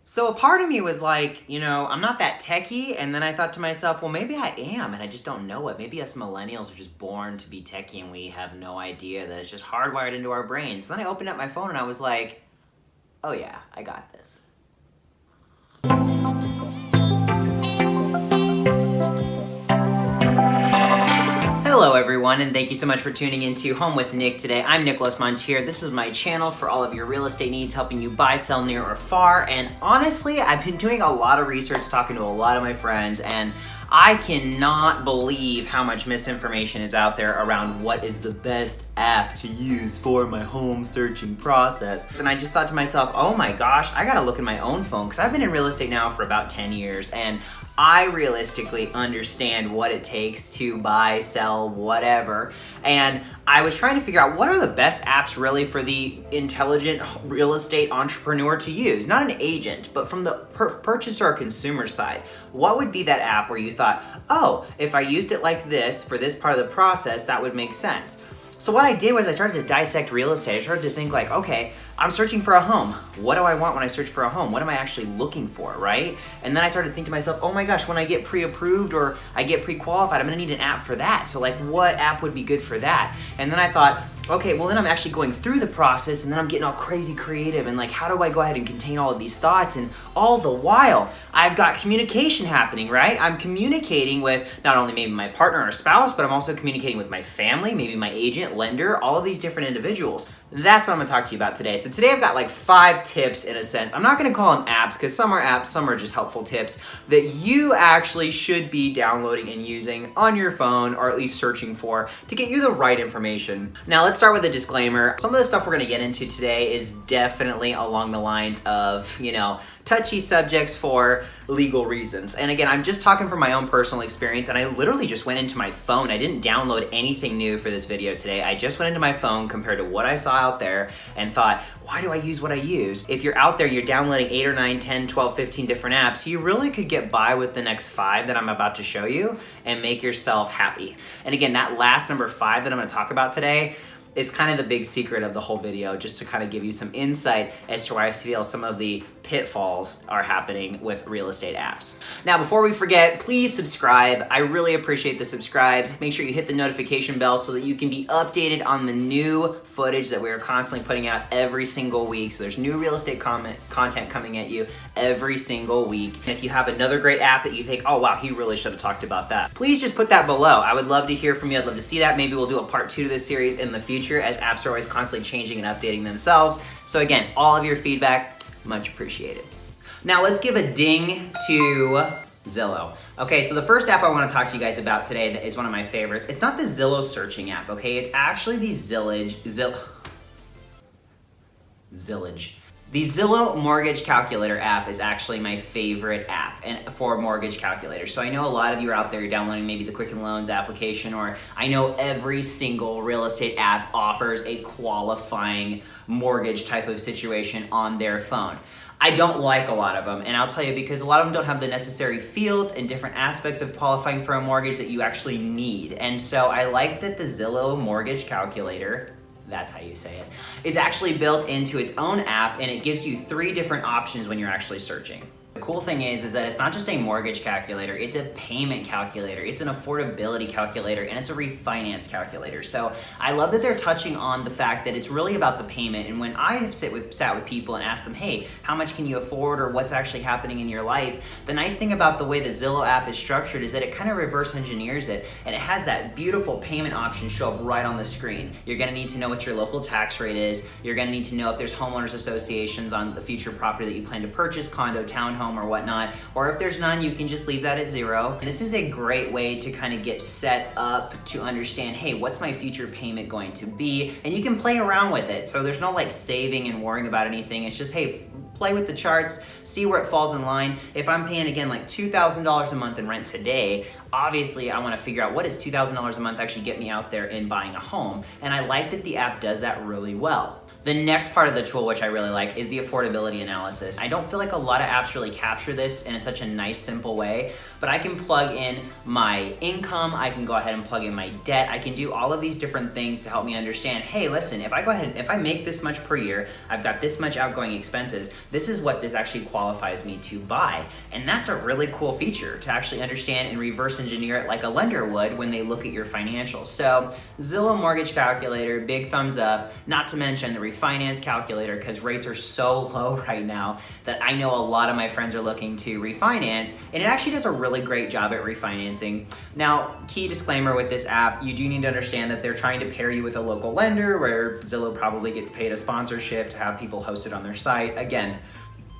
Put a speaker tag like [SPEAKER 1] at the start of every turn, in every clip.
[SPEAKER 1] So a part of me was like, I'm not that techie, and then I thought to myself, well, maybe I am, and I just don't know it. Maybe us millennials are just born to be techie, and we have no idea that it's just hardwired into our brains. So then I opened up my phone, and I was like, oh yeah, I got this. Hello everyone, and thank you so much for tuning into Home with Nick today. I'm Nicholas Montier. This is my channel for all of your real estate needs, helping you buy, sell near or far. And honestly, I've been doing a lot of research, talking to a lot of my friends, and I cannot believe how much misinformation is out there around what is the best app to use for my home searching process. And I just thought to myself, oh my gosh, I gotta look at my own phone, because I've been in real estate now for about 10 years, and I realistically understand what it takes to buy, sell, whatever. And I was trying to figure out what are the best apps really for the intelligent real estate entrepreneur to use. Not an agent, but from the purchaser or consumer side. What would be that app where you thought, oh, if I used it like this for this part of the process, that would make sense? So what I did was I started to dissect real estate. I started to think like, okay, I'm searching for a home. What do I want when I search for a home? What am I actually looking for, right? And then I started to think to myself, oh my gosh, when I get pre-approved or I get pre-qualified, I'm gonna need an app for that. So like, what app would be good for that? And then I thought, okay, well then I'm actually going through the process and then I'm getting all crazy creative and like, how do I go ahead and contain all of these thoughts? And all the while, I've got communication happening, right? I'm communicating with not only maybe my partner or spouse, but I'm also communicating with my family, maybe my agent, lender, all of these different individuals. That's what I'm gonna talk to you about today. So today I've got like 5 tips in a sense. I'm not gonna call them apps because some are apps, some are just helpful tips that you actually should be downloading and using on your phone or at least searching for to get you the right information. Now let's start with a disclaimer. Some of the stuff we're gonna get into today is definitely along the lines of, touchy subjects for legal reasons. And again, I'm just talking from my own personal experience, and I literally just went into my phone. I didn't download anything new for this video today. I just went into my phone compared to what I saw out there and thought, why do I use what I use? If you're out there, you're downloading 8 or 9, 10, 12, 15 different apps, you really could get by with the next 5 that I'm about to show you and make yourself happy. And again, that last number 5 that I'm gonna talk about today, it's kind of the big secret of the whole video, just to kind of give you some insight as to why I feel some of the pitfalls are happening with real estate apps. Now, before we forget, please subscribe. I really appreciate the subscribes. Make sure you hit the notification bell so that you can be updated on the new footage that we are constantly putting out every single week. So there's new real estate content coming at you every single week. And if you have another great app that you think, oh wow, he really should have talked about that, please just put that below. I would love to hear from you. I'd love to see that. Maybe we'll do a part 2 to this series in the future, as apps are always constantly changing and updating themselves. So again, all of your feedback, much appreciated. Now let's give a ding to Zillow. Okay, so the first app I want to talk to you guys about today that is one of my favorites. It's not the Zillow searching app, okay? It's actually the Zillage. The Zillow Mortgage Calculator app is actually my favorite app for mortgage calculators. So I know a lot of you are out there, you're downloading maybe the Quicken Loans application, or I know every single real estate app offers a qualifying mortgage type of situation on their phone. I don't like a lot of them, and I'll tell you because a lot of them don't have the necessary fields and different aspects of qualifying for a mortgage that you actually need. And so I like that the Zillow Mortgage Calculator, that's how you say it, is actually built into its own app, and it gives you 3 different options when you're actually searching. The cool thing is that it's not just a mortgage calculator, it's a payment calculator, it's an affordability calculator, and it's a refinance calculator. So I love that they're touching on the fact that it's really about the payment. And when I have sat with people and asked them, hey, how much can you afford, or what's actually happening in your life? The nice thing about the way the Zillow app is structured is that it kind of reverse engineers it, and it has that beautiful payment option show up right on the screen. You're gonna need to know what your local tax rate is. You're gonna need to know if there's homeowners associations on the future property that you plan to purchase, condo, townhome, or whatnot, or if there's none, you can just leave that at 0. And this is a great way to kind of get set up to understand, hey, what's my future payment going to be? And you can play around with it. So there's no like saving and worrying about anything. It's just, hey, play with the charts, see where it falls in line. If I'm paying, again, like $2,000 a month in rent today, obviously I want to figure out what does $2,000 a month actually get me out there in buying a home. And I like that the app does that really well. The next part of the tool, which I really like, is the affordability analysis. I don't feel like a lot of apps really capture this in such a nice, simple way, but I can plug in my income, I can go ahead and plug in my debt, I can do all of these different things to help me understand, hey, listen, if I go ahead, if I make this much per year, I've got this much outgoing expenses, this is what this actually qualifies me to buy. And that's a really cool feature to actually understand and reverse engineer it like a lender would when they look at your financials. So Zillow Mortgage Calculator, big thumbs up, not to mention the refinance calculator, because rates are so low right now that I know a lot of my friends are looking to refinance, and it actually does a really great job at refinancing. Now, key disclaimer with this app, you do need to understand that they're trying to pair you with a local lender where Zillow probably gets paid a sponsorship to have people host it on their site. Again,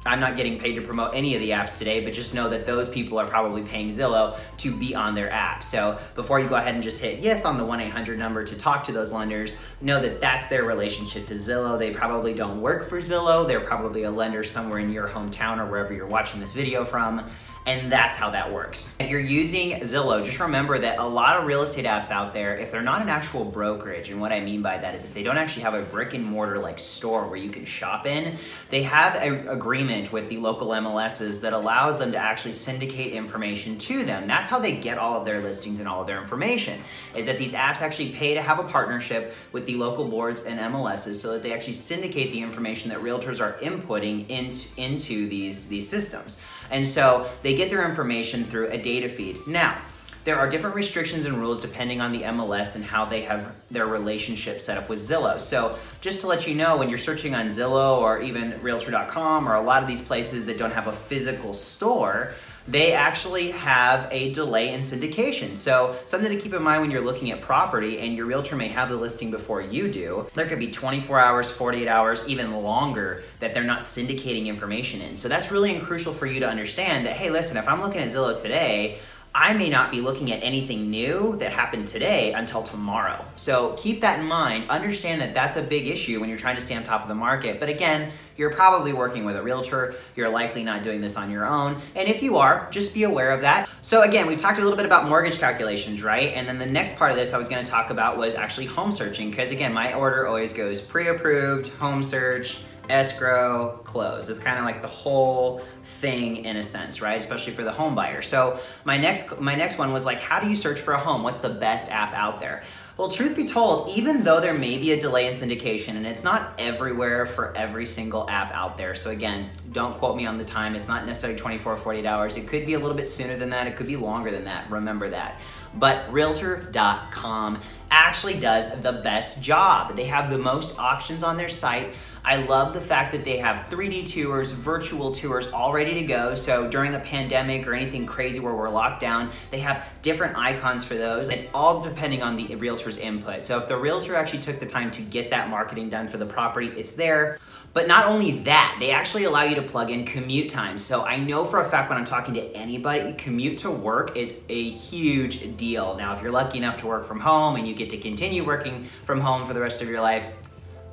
[SPEAKER 1] I'm not getting paid to promote any of the apps today, but just know that those people are probably paying Zillow to be on their app. So before you go ahead and just hit yes on the 1-800 number to talk to those lenders, know that that's their relationship to Zillow. They probably don't work for Zillow. They're probably a lender somewhere in your hometown or wherever you're watching this video from. And that's how that works. If you're using Zillow, just remember that a lot of real estate apps out there, if they're not an actual brokerage, and what I mean by that is if they don't actually have a brick and mortar like store where you can shop in, they have an agreement with the local MLSs that allows them to actually syndicate information to them. That's how they get all of their listings and all of their information, is that these apps actually pay to have a partnership with the local boards and MLSs so that they actually syndicate the information that realtors are inputting into these systems. And so they get their information through a data feed. Now, there are different restrictions and rules depending on the MLS and how they have their relationship set up with Zillow. So just to let you know, when you're searching on Zillow or even Realtor.com or a lot of these places that don't have a physical store, they actually have a delay in syndication. So something to keep in mind when you're looking at property and your realtor may have the listing before you do, there could be 24 hours, 48 hours, even longer that they're not syndicating information in. So that's really crucial for you to understand that, hey, listen, if I'm looking at Zillow today, I may not be looking at anything new that happened today until tomorrow. So keep that in mind. Understand that that's a big issue when you're trying to stay on top of the market. But again, you're probably working with a realtor. You're likely not doing this on your own. And if you are, just be aware of that. So again, we've talked a little bit about mortgage calculations, right? And then the next part of this I was gonna talk about was actually home searching, because again, my order always goes pre-approved, home search, escrow, close. It's kind of like the whole thing in a sense, right? Especially for the home buyer. So my next one was like, how do you search for a home? What's the best app out there? Well, truth be told, even though there may be a delay in syndication, and it's not everywhere for every single app out there. So again, don't quote me on the time. It's not necessarily 24 or 48 hours. It could be a little bit sooner than that. It could be longer than that. Remember that. But Realtor.com actually does the best job. They have the most options on their site. I love the fact that they have 3D tours, virtual tours all ready to go. So during a pandemic or anything crazy where we're locked down, they have different icons for those. It's all depending on the realtor's input. So if the realtor actually took the time to get that marketing done for the property, it's there. But not only that, they actually allow you to plug in commute times. So I know for a fact when I'm talking to anybody, commute to work is a huge deal. Now, if you're lucky enough to work from home and you get to continue working from home for the rest of your life,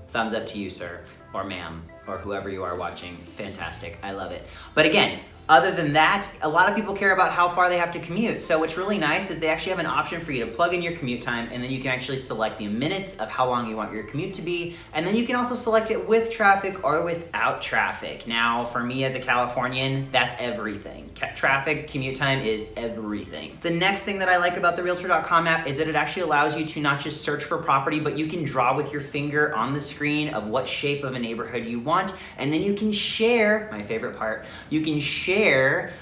[SPEAKER 1] thumbs up to you, sir, or ma'am, or whoever you are watching. Fantastic, I love it. But again, other than that, a lot of people care about how far they have to commute. So what's really nice is they actually have an option for you to plug in your commute time, and then you can actually select the minutes of how long you want your commute to be. And then you can also select it with traffic or without traffic. Now, for me as a Californian, that's everything. Traffic, commute time is everything. The next thing that I like about the Realtor.com app is that it actually allows you to not just search for property, but you can draw with your finger on the screen of what shape of a neighborhood you want. And then you can share, my favorite part, you can share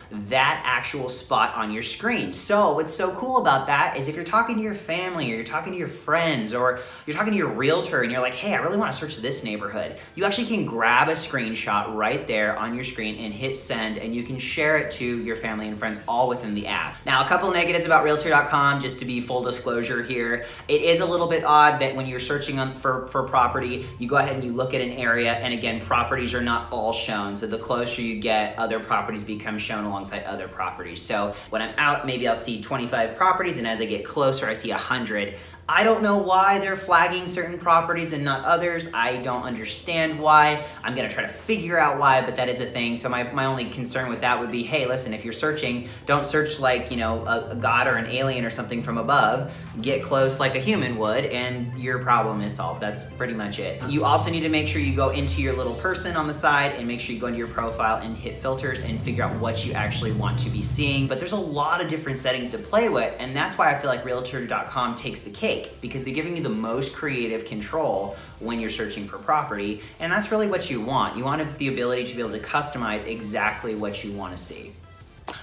[SPEAKER 1] that actual spot on your screen. So what's so cool about that is if you're talking to your family or you're talking to your friends or you're talking to your realtor and you're like, hey, I really want to search this neighborhood, you actually can grab a screenshot right there on your screen and hit send, and you can share it to your family and friends all within the app. Now, a couple negatives about Realtor.com, just to be full disclosure here. It is a little bit odd that when you're searching for property, you go ahead and you look at an area, and again, properties are not all shown. So the closer you get, other properties become shown alongside other properties. So when I'm out, maybe I'll see 25 properties, and as I get closer, I see 100. I don't know why they're flagging certain properties and not others. I don't understand why. I'm gonna try to figure out why, but that is a thing. So my only concern with that would be, hey, listen, if you're searching, don't search like, a god or an alien or something from above. Get close like a human would, and your problem is solved. That's pretty much it. You also need to make sure you go into your little person on the side and make sure you go into your profile and hit filters and figure out what you actually want to be seeing. But there's a lot of different settings to play with, and that's why I feel like Realtor.com takes the cake. take because they're giving you the most creative control when you're searching for property, and that's really what you want. You want the ability to be able to customize exactly what you want to see.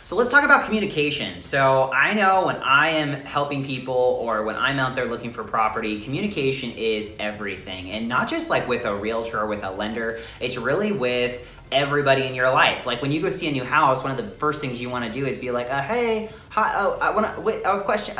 [SPEAKER 1] So let's talk about communication. So I know when I am helping people or when I'm out there looking for property, communication is everything. And not just like with a realtor or with a lender, it's really with everybody in your life. Like when you go see a new house, one of the first things you want to do is be like, hey, hi, I have a question.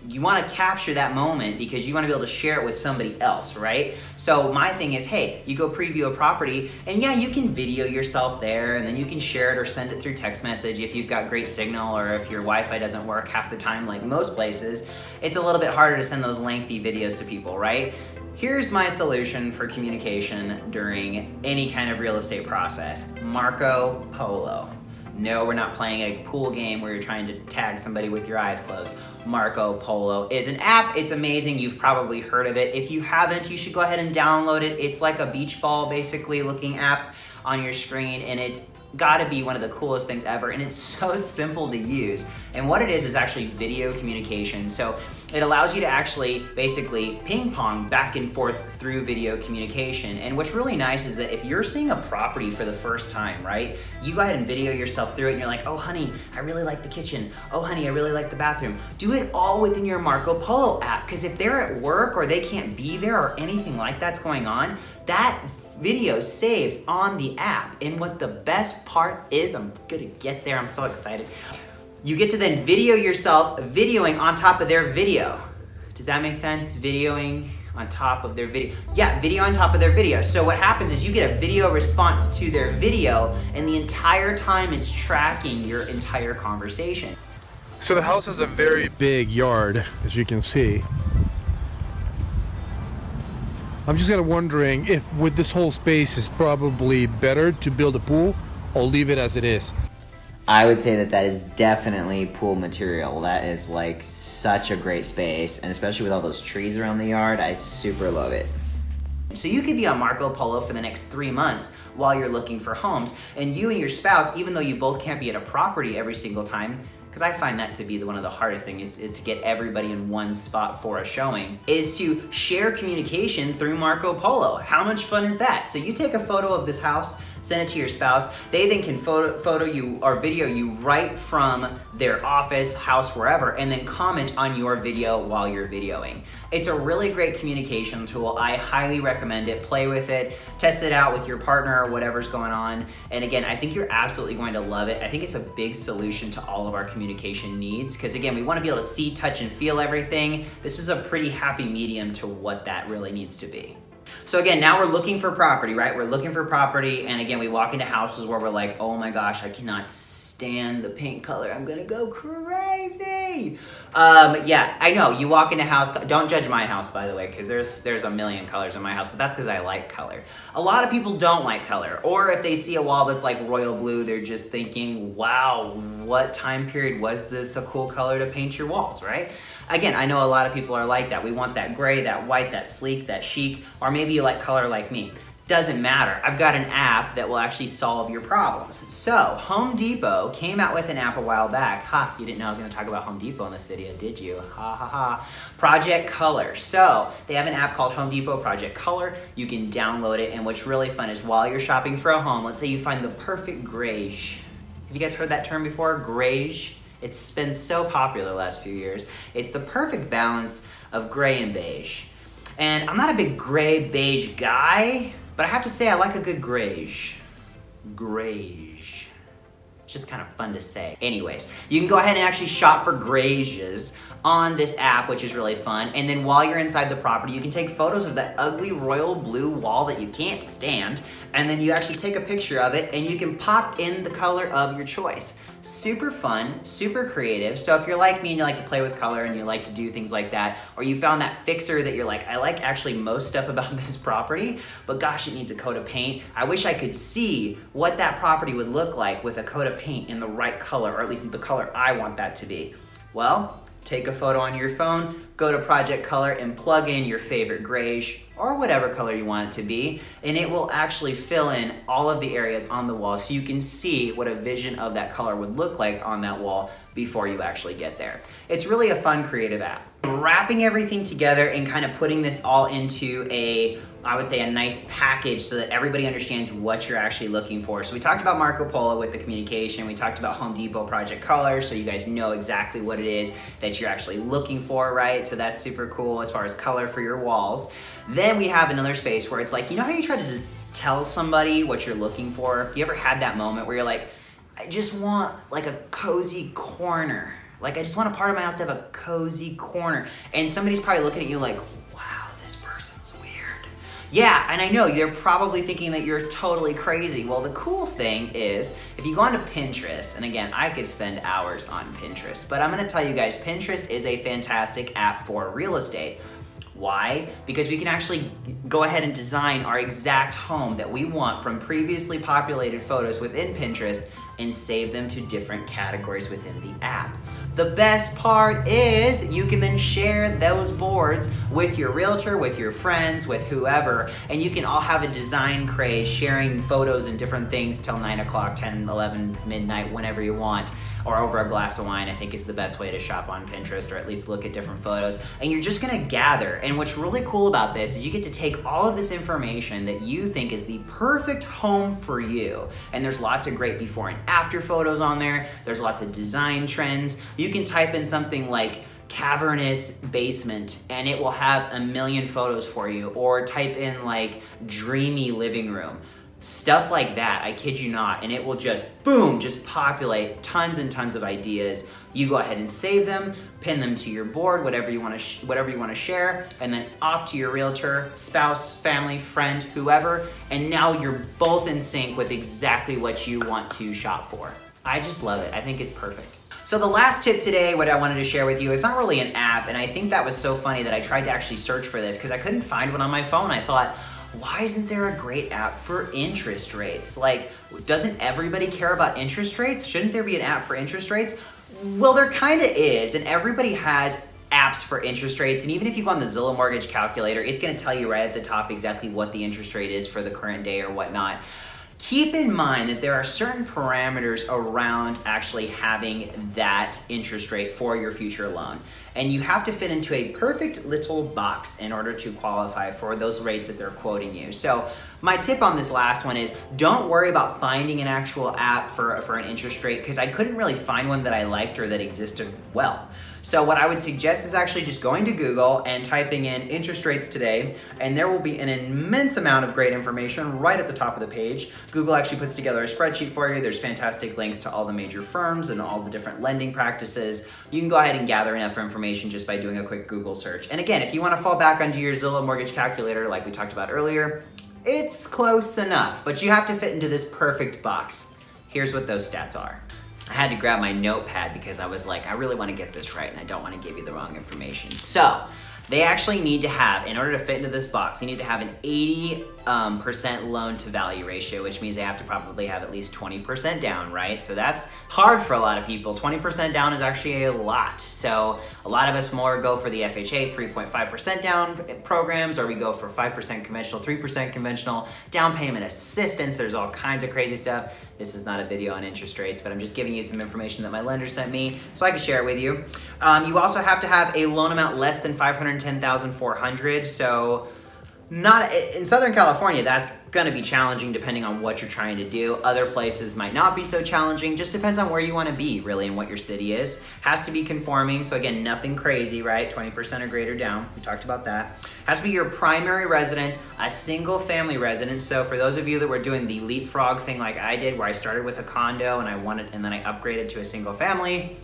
[SPEAKER 1] You want to capture that moment because you want to be able to share it with somebody else, right? So my thing is, hey, you go preview a property and yeah, you can video yourself there and then you can share it or send it through text message if you've got great signal or if your Wi-Fi doesn't work half the time like most places. It's a little bit harder to send those lengthy videos to people, right? Here's my solution for communication during any kind of real estate process. Marco Polo. No, we're not playing a pool game where you're trying to tag somebody with your eyes closed. Marco Polo is an app. It's amazing. You've probably heard of it. If you haven't, you should go ahead and download it. It's like a beach ball basically looking app on your screen, and it's gotta be one of the coolest things ever, and it's so simple to use. And what it is actually video communication. So it allows you to actually basically ping pong back and forth through video communication. And what's really nice is that if you're seeing a property for the first time, right, you go ahead and video yourself through it and you're like, oh honey, I really like the kitchen. Oh honey, I really like the bathroom. Do it all within your Marco Polo app, because if they're at work or they can't be there or anything like that's going on, that video saves on the app. And what the best part is, I'm gonna get there, I'm so excited. You get to then video yourself videoing on top of their video. Does that make sense? Videoing on top of their video. Yeah, video on top of their video. So what happens is you get a video response to their video, and the entire time it's tracking your entire conversation.
[SPEAKER 2] So the house has a very big yard, as you can see. I'm just kind of wondering if with this whole space is probably better to build a pool or leave it as it is.
[SPEAKER 3] I would say that is definitely pool material. That is like such a great space, and especially with all those trees around the yard, I super love it.
[SPEAKER 1] So you could be on Marco Polo for the next 3 months while you're looking for homes, and you and your spouse, even though you both can't be at a property every single time, because I find that to be one of the hardest things is to get everybody in one spot for a showing, is to share communication through Marco Polo. How much fun is that? So you take a photo of this house, send it to your spouse, they then can photo you or video you right from their office, house, wherever, and then comment on your video while you're videoing. It's a really great communication tool. I highly recommend it. Play with it, test it out with your partner or whatever's going on. And again, I think you're absolutely going to love it. I think it's a big solution to all of our communication needs, because again, we want to be able to see, touch, and feel everything. This is a pretty happy medium to what that really needs to be. So again, now we're looking for property, right? We're looking for property, and again, we walk into houses where we're like, oh my gosh, I cannot stand the paint color. I'm gonna go crazy. Yeah, I know, you walk into a house, don't judge my house, by the way, because there's a million colors in my house, but that's because I like color. A lot of people don't like color, or if they see a wall that's like royal blue, they're just thinking, wow, what time period was this a cool color to paint your walls, right? Again, I know a lot of people are like that. We want that gray, that white, that sleek, that chic, or maybe you like color like me. Doesn't matter. I've got an app that will actually solve your problems. So, Home Depot came out with an app a while back. Ha, you didn't know I was gonna talk about Home Depot in this video, did you? Ha ha ha. Project Color. So, they have an app called Home Depot Project Color. You can download it, and what's really fun is while you're shopping for a home, let's say you find the perfect greige. Have you guys heard that term before? Greige? It's been so popular the last few years. It's the perfect balance of gray and beige. And I'm not a big gray beige guy, but I have to say I like a good greige. Greige. It's just kind of fun to say. Anyways, you can go ahead and actually shop for greiges on this app, which is really fun. And then while you're inside the property, you can take photos of that ugly royal blue wall that you can't stand, and then you actually take a picture of it and you can pop in the color of your choice. Super fun, super creative. So if you're like me and you like to play with color and you like to do things like that, or you found that fixer that you're like, I like actually most stuff about this property, but gosh, it needs a coat of paint. I wish I could see what that property would look like with a coat of paint in the right color, or at least the color I want that to be. Well, take a photo on your phone, go to Project Color and plug in your favorite greige or whatever color you want it to be, and it will actually fill in all of the areas on the wall so you can see what a vision of that color would look like on that wall before you actually get there. It's really a fun, creative app. Wrapping everything together and kind of putting this all into I would say a nice package so that everybody understands what you're actually looking for. So we talked about Marco Polo with the communication. We talked about Home Depot Project Color, so you guys know exactly what it is that you're actually looking for, right? So that's super cool as far as color for your walls. Then we have another space where it's like, you know how you try to tell somebody what you're looking for? You ever had that moment where you're like, I just want like a cozy corner. Like I just want a part of my house to have a cozy corner. And somebody's probably looking at you like, wow, this person's weird. Yeah, and I know you're probably thinking that you're totally crazy. Well, the cool thing is if you go onto Pinterest, and again, I could spend hours on Pinterest, but I'm gonna tell you guys, Pinterest is a fantastic app for real estate. Why? Because we can actually go ahead and design our exact home that we want from previously populated photos within Pinterest and save them to different categories within the app. The best part is you can then share those boards with your realtor, with your friends, with whoever, and you can all have a design craze, sharing photos and different things till 9 o'clock, 10, 11, midnight, whenever you want, or over a glass of wine, I think is the best way to shop on Pinterest, or at least look at different photos. And you're just gonna gather. And what's really cool about this is you get to take all of this information that you think is the perfect home for you. And there's lots of great before and after photos on there. There's lots of design trends. You can type in something like cavernous basement and it will have a million photos for you, or type in like dreamy living room. Stuff like that, I kid you not, and it will just, boom, just populate tons and tons of ideas. You go ahead and save them, pin them to your board, whatever you want to share, and then off to your realtor, spouse, family, friend, whoever, and now you're both in sync with exactly what you want to shop for. I just love it. I think it's perfect. So the last tip today, what I wanted to share with you, is not really an app, and I think that was so funny that I tried to actually search for this because I couldn't find one on my phone. I thought, why isn't there a great app for interest rates? Like, doesn't everybody care about interest rates? Shouldn't there be an app for interest rates? Well, there kind of is, and everybody has apps for interest rates. And even if you go on the Zillow Mortgage Calculator, it's gonna tell you right at the top exactly what the interest rate is for the current day or whatnot. Keep in mind that there are certain parameters around actually having that interest rate for your future loan. And you have to fit into a perfect little box in order to qualify for those rates that they're quoting you. So my tip on this last one is don't worry about finding an actual app for an interest rate, because I couldn't really find one that I liked or that existed well. So what I would suggest is actually just going to Google and typing in interest rates today, and there will be an immense amount of great information right at the top of the page. Google actually puts together a spreadsheet for you. There's fantastic links to all the major firms and all the different lending practices. You can go ahead and gather enough information just by doing a quick Google search. And again, if you want to fall back onto your Zillow Mortgage Calculator like we talked about earlier, it's close enough, but you have to fit into this perfect box. Here's what those stats are. I had to grab my notepad because I was like, I really want to get this right and I don't want to give you the wrong information. So they actually need to have, in order to fit into this box, they need to have an 80% loan to value ratio, which means they have to probably have at least 20% down, right? So that's hard for a lot of people. 20% down is actually a lot. So a lot of us more go for the FHA 3.5% down programs, or we go for 5% conventional, 3% conventional, down payment assistance. There's all kinds of crazy stuff. This is not a video on interest rates, but I'm just giving you some information that my lender sent me so I can share it with you. You also have to have a loan amount less than $510,400. So not in Southern California, that's gonna be challenging depending on what you're trying to do. Other places might not be so challenging. Just depends on where you wanna be really and what your city is. Has to be conforming, so again, nothing crazy, right? 20% or greater down, we talked about that. Has to be your primary residence, a single family residence. So for those of you that were doing the leapfrog thing like I did, where I started with a condo and then I upgraded to a single family,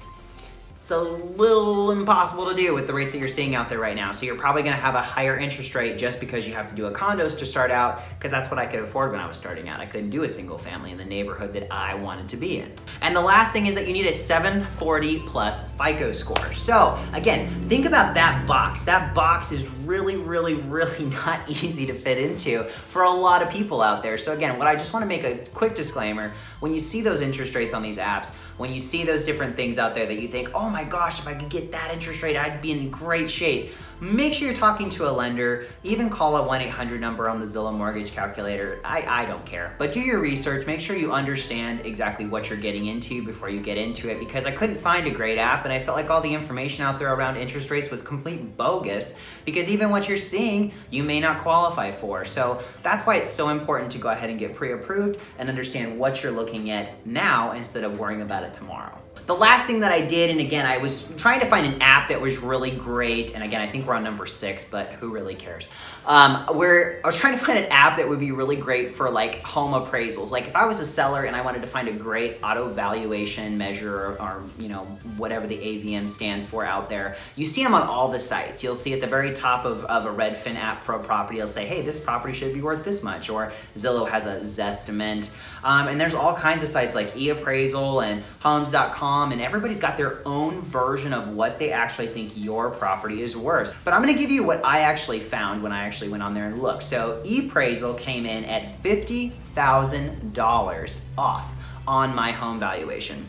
[SPEAKER 1] it's a little impossible to do with the rates that you're seeing out there right now. So you're probably gonna have a higher interest rate just because you have to do a condos to start out, because that's what I could afford when I was starting out. I couldn't do a single family in the neighborhood that I wanted to be in. And the last thing is that you need a 740 plus FICO score. So again, think about that box. That box is really, really, really not easy to fit into for a lot of people out there. So again, what I just wanna make a quick disclaimer, when you see those interest rates on these apps, when you see those different things out there that you think, oh my gosh, if I could get that interest rate, I'd be in great shape. Make sure you're talking to a lender. Even call a 1-800 number on the Zillow Mortgage Calculator. I don't care. But do your research. Make sure you understand exactly what you're getting into before you get into it, because I couldn't find a great app, and I felt like all the information out there around interest rates was complete bogus, because even what you're seeing, you may not qualify for. So that's why it's so important to go ahead and get pre-approved and understand what you're looking at now instead of worrying about it tomorrow. The last thing that I did, and again, I was trying to find an app that was really great, and again, I think we're on number 6, but who really cares? I was trying to find an app that would be really great for like home appraisals. Like if I was a seller and I wanted to find a great auto valuation measure, or you know, whatever the AVM stands for out there, you see them on all the sites. You'll see at the very top of a Redfin app for a property, it'll say, hey, this property should be worth this much, or Zillow has a Zestimate, and there's all kinds of sites like eAppraisal and Homes.com, and everybody's got their own version of what they actually think your property is worth. But I'm gonna give you what I actually found when I actually went on there and looked. So eAppraisal came in at $50,000 off on my home valuation.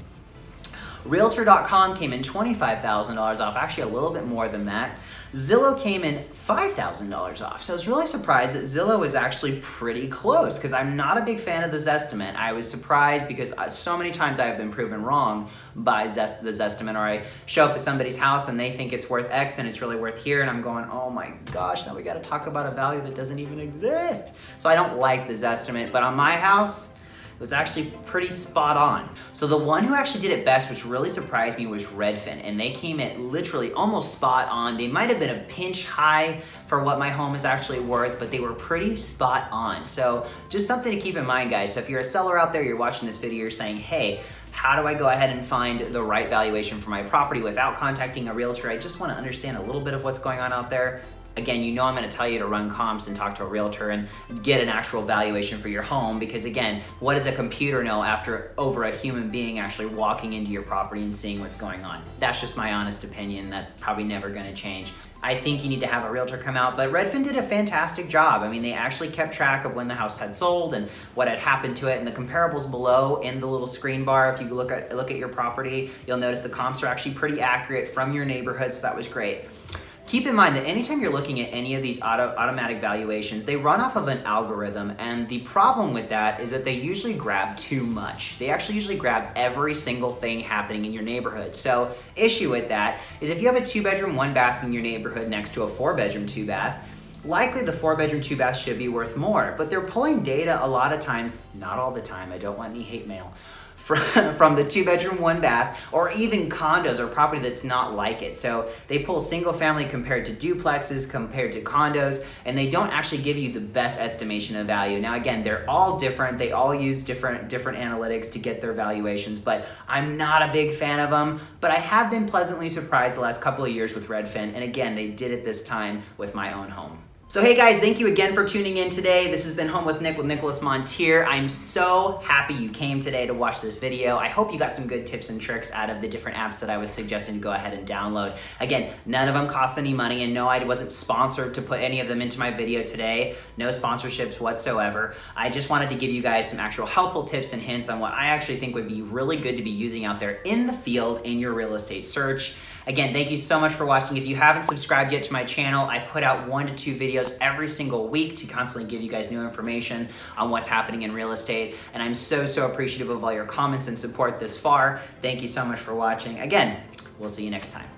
[SPEAKER 1] Realtor.com came in $25,000 off, actually a little bit more than that. Zillow came in $5,000 off. So I was really surprised that Zillow was actually pretty close, because I'm not a big fan of the Zestimate. I was surprised because so many times I have been proven wrong by the Zestimate, or I show up at somebody's house and they think it's worth X and it's really worth here, and I'm going, oh my gosh, now we gotta talk about a value that doesn't even exist. So I don't like the Zestimate, but on my house, it was actually pretty spot on. So the one who actually did it best, which really surprised me, was Redfin, and they came at literally almost spot on. They might have been a pinch high for what my home is actually worth, but they were pretty spot on. So just something to keep in mind, guys. So if you're a seller out there, you're watching this video, you're saying, hey, how do I go ahead and find the right valuation for my property without contacting a realtor? I just want to understand a little bit of what's going on out there. Again, you know I'm going to tell you to run comps and talk to a realtor and get an actual valuation for your home, because again, what does a computer know after over a human being actually walking into your property and seeing what's going on? That's just my honest opinion. That's probably never going to change. I think you need to have a realtor come out, but Redfin did a fantastic job. I mean, they actually kept track of when the house had sold and what had happened to it, and the comparables below in the little screen bar, if you look at your property, you'll notice the comps are actually pretty accurate from your neighborhood, so that was great. Keep in mind that anytime you're looking at any of these automatic valuations, they run off of an algorithm, and the problem with that is that they usually grab too much. They actually usually grab every single thing happening in your neighborhood. So issue with that is if you have a 2-bedroom, 1-bath in your neighborhood next to a 4-bedroom, 2-bath, likely the 4-bedroom, 2-bath should be worth more, but they're pulling data a lot of times, not all the time, I don't want any hate mail, from the 2-bedroom, 1-bath, or even condos or property that's not like it. So they pull single family compared to duplexes, compared to condos, and they don't actually give you the best estimation of value. Now again, they're all different. They all use different analytics to get their valuations, but I'm not a big fan of them. But I have been pleasantly surprised the last couple of years with Redfin, and again, they did it this time with my own home. So hey guys, thank you again for tuning in today. This has been Home with Nick with Nicholas Montier. I'm so happy you came today to watch this video. I hope you got some good tips and tricks out of the different apps that I was suggesting to go ahead and download. Again, none of them cost any money, and no, I wasn't sponsored to put any of them into my video today. No sponsorships whatsoever. I just wanted to give you guys some actual helpful tips and hints on what I actually think would be really good to be using out there in the field in your real estate search. Again, thank you so much for watching. If you haven't subscribed yet to my channel, I put out 1 to 2 videos every single week to constantly give you guys new information on what's happening in real estate. And I'm so appreciative of all your comments and support this far. Thank you so much for watching. Again, we'll see you next time.